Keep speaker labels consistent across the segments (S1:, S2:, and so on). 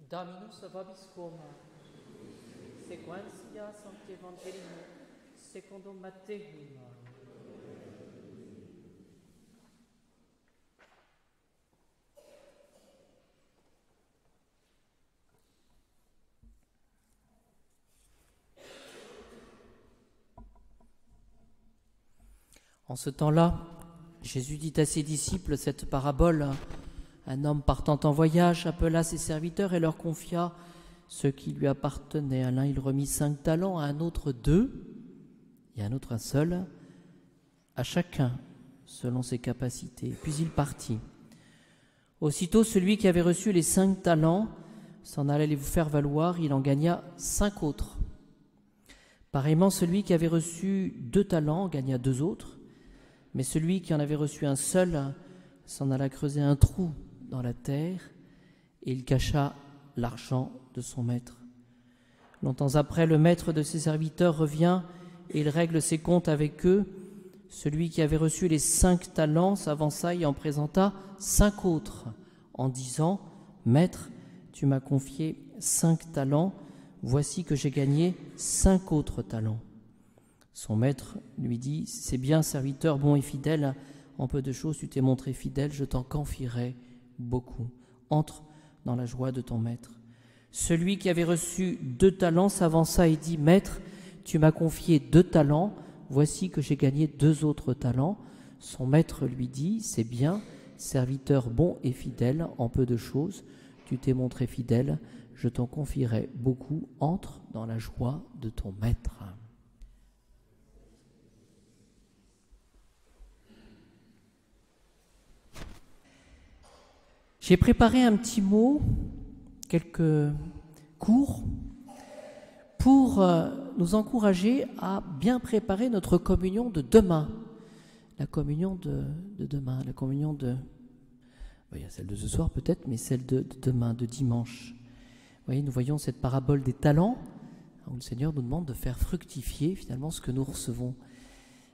S1: Dominus vobiscum, sequentia Sancti Evangelii, secundum Matteum. En ce temps-là, Jésus dit à ses disciples cette parabole. Un homme partant en voyage appela ses serviteurs et leur confia ce qui lui appartenait. À l'un, il remit 5 talents, à un autre 2, et à un autre 1 seul, à chacun selon ses capacités. Puis il partit. Aussitôt, celui qui avait reçu les 5 talents s'en allait les faire valoir, il en gagna 5 autres. Pareillement, celui qui avait reçu 2 talents gagna 2 autres, mais celui qui en avait reçu 1 seul s'en alla creuser un trou dans la terre, et il cacha l'argent de son maître. Longtemps après, le maître de ses serviteurs revient et il règle ses comptes avec eux. Celui qui avait reçu les 5 talents s'avança et en présenta 5 autres, en disant « Maître, tu m'as confié 5 talents, voici que j'ai gagné 5 autres talents. » Son maître lui dit « C'est bien, serviteur bon et fidèle, en peu de choses tu t'es montré fidèle, je t'en confierai beaucoup. Entre dans la joie de ton maître. » Celui qui avait reçu 2 talents s'avança et dit « Maître, tu m'as confié 2 talents, voici que j'ai gagné 2 autres talents. » Son maître lui dit « C'est bien, serviteur bon et fidèle, en peu de choses tu t'es montré fidèle, je t'en confierai beaucoup. Entre dans la joie de ton maître. » J'ai préparé un petit mot, quelques cours, pour nous encourager à bien préparer notre communion de demain. La communion de demain, la communion de... Il y a celle de ce soir peut-être, mais celle de demain, de dimanche. Vous voyez, nous voyons cette parabole des talents, où le Seigneur nous demande de faire fructifier finalement ce que nous recevons.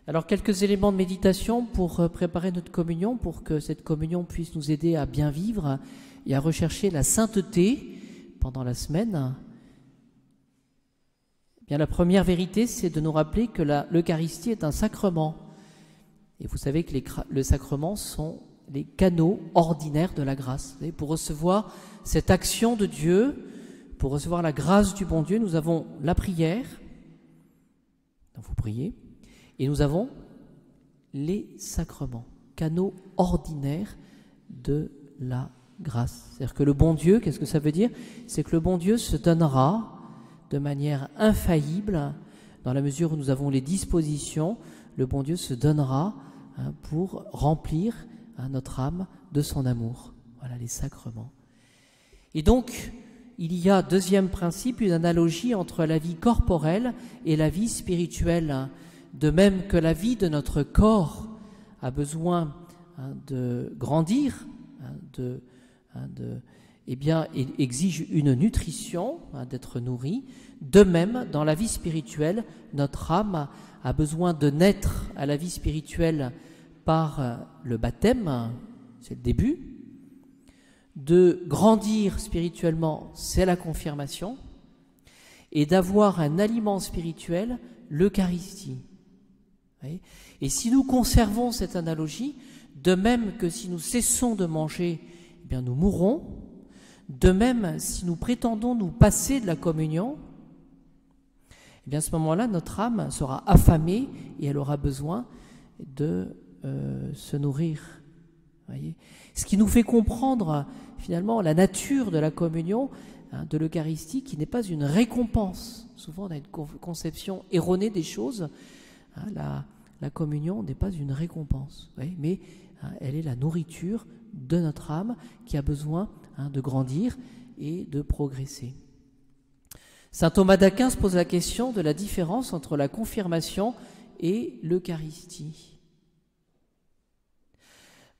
S1: Alors, quelques éléments de méditation pour préparer notre communion, pour que cette communion puisse nous aider à bien vivre et à rechercher la sainteté pendant la semaine. Eh bien, la première vérité, c'est de nous rappeler que l'Eucharistie est un sacrement. Et vous savez que les sacrements sont les canaux ordinaires de la grâce. Vous savez, pour recevoir cette action de Dieu, pour recevoir la grâce du bon Dieu, nous avons la prière, dont vous priez, et nous avons les sacrements, canaux ordinaires de la grâce. C'est-à-dire que le bon Dieu, qu'est-ce que ça veut dire? C'est que le bon Dieu se donnera de manière infaillible, dans la mesure où nous avons les dispositions, le bon Dieu se donnera pour remplir notre âme de son amour. Voilà les sacrements. Et donc, il y a, deuxième principe, une analogie entre la vie corporelle et la vie spirituelle. De même que la vie de notre corps a besoin de grandir, exige une nutrition, d'être nourrie, de même, dans la vie spirituelle, notre âme a besoin de naître à la vie spirituelle par le baptême, c'est le début, de grandir spirituellement, c'est la confirmation, et d'avoir un aliment spirituel, l'Eucharistie. Et si nous conservons cette analogie, de même que si nous cessons de manger, eh bien nous mourrons. De même, si nous prétendons nous passer de la communion, eh bien à ce moment-là, notre âme sera affamée et elle aura besoin de se nourrir. Voyez, ce qui nous fait comprendre finalement la nature de la communion, de l'Eucharistie, qui n'est pas une récompense. Souvent, on a une conception erronée des choses. La communion n'est pas une récompense, mais elle est la nourriture de notre âme qui a besoin de grandir et de progresser. Saint Thomas d'Aquin se pose la question de la différence entre la confirmation et l'Eucharistie.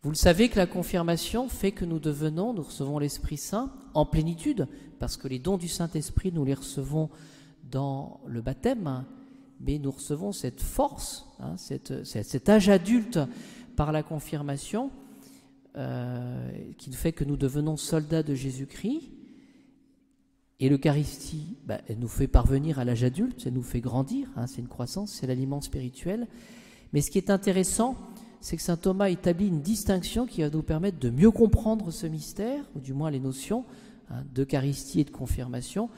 S1: Vous le savez que la confirmation fait que nous recevons l'Esprit Saint en plénitude, parce que les dons du Saint-Esprit, nous les recevons dans le baptême, mais nous recevons cette force, cet âge adulte par la confirmation qui fait que nous devenons soldats de Jésus-Christ Et l'Eucharistie, elle nous fait parvenir à l'âge adulte, elle nous fait grandir, c'est une croissance, c'est l'aliment spirituel. Mais ce qui est intéressant, c'est que saint Thomas établit une distinction qui va nous permettre de mieux comprendre ce mystère, ou du moins les notions d'Eucharistie et de confirmation.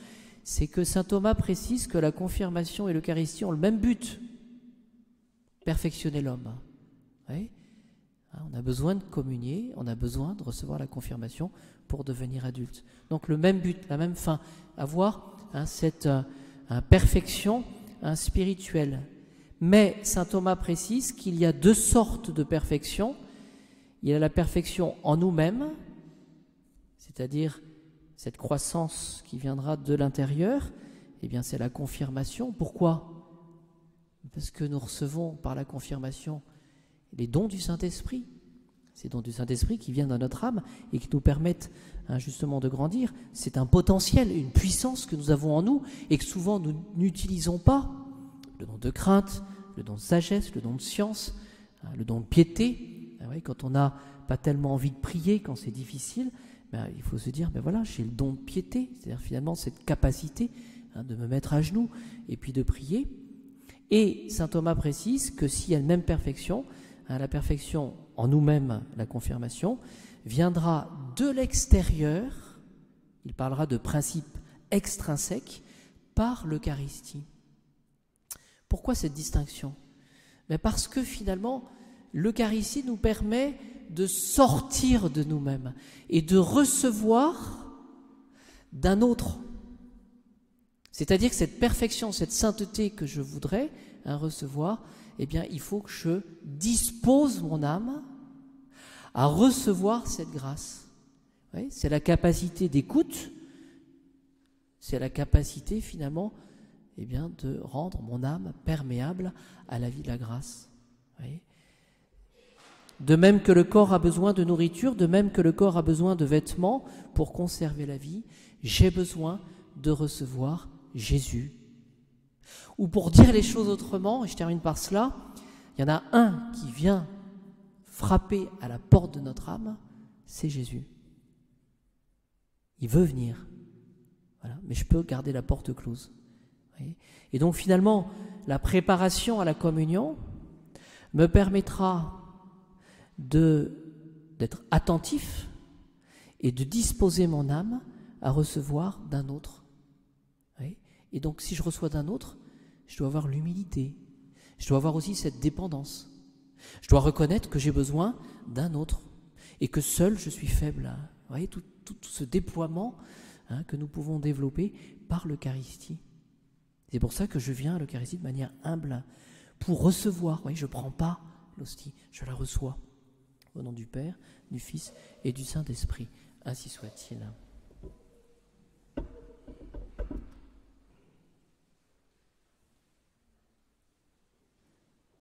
S1: C'est que saint Thomas précise que la confirmation et l'Eucharistie ont le même but, perfectionner l'homme. Oui. On a besoin de communier, on a besoin de recevoir la confirmation pour devenir adulte. Donc le même but, la même fin, avoir cette perfection spirituelle. Mais saint Thomas précise qu'il y a deux sortes de perfection. Il y a la perfection en nous-mêmes, c'est-à-dire cette croissance qui viendra de l'intérieur, c'est la confirmation. Pourquoi ? Parce que nous recevons par la confirmation les dons du Saint-Esprit. Ces dons du Saint-Esprit qui viennent dans notre âme et qui nous permettent justement de grandir. C'est un potentiel, une puissance que nous avons en nous et que souvent nous n'utilisons pas. Le don de crainte, le don de sagesse, le don de science, le don de piété. Quand on n'a pas tellement envie de prier, quand c'est difficile, il faut se dire, j'ai le don de piété, c'est-à-dire finalement cette capacité de me mettre à genoux et puis de prier. Et saint Thomas précise que s'il y a une même perfection, la perfection en nous-mêmes, la confirmation, viendra de l'extérieur, il parlera de principe extrinsèque, par l'Eucharistie. Pourquoi cette distinction ? Parce que finalement, l'Eucharistie nous permet de sortir de nous-mêmes et de recevoir d'un autre. C'est-à-dire que cette perfection, cette sainteté que je voudrais recevoir, il faut que je dispose mon âme à recevoir cette grâce. Oui, c'est la capacité d'écoute, c'est la capacité finalement de rendre mon âme perméable à la vie de la grâce. Oui. De même que le corps a besoin de nourriture, de même que le corps a besoin de vêtements pour conserver la vie, j'ai besoin de recevoir Jésus. Ou pour dire les choses autrement, et je termine par cela, il y en a un qui vient frapper à la porte de notre âme, c'est Jésus. Il veut venir, mais je peux garder la porte close. Et donc finalement, la préparation à la communion me permettra d'être attentif et de disposer mon âme à recevoir d'un autre. Et donc si je reçois d'un autre, je dois avoir l'humilité, je dois avoir aussi cette dépendance. Je dois reconnaître que j'ai besoin d'un autre et que seul je suis faible. Vous voyez, tout ce déploiement que nous pouvons développer par l'Eucharistie. C'est pour ça que je viens à l'Eucharistie de manière humble, pour recevoir. Je ne prends pas l'hostie, je la reçois. Au nom du Père, du Fils et du Saint-Esprit. Ainsi soit-il.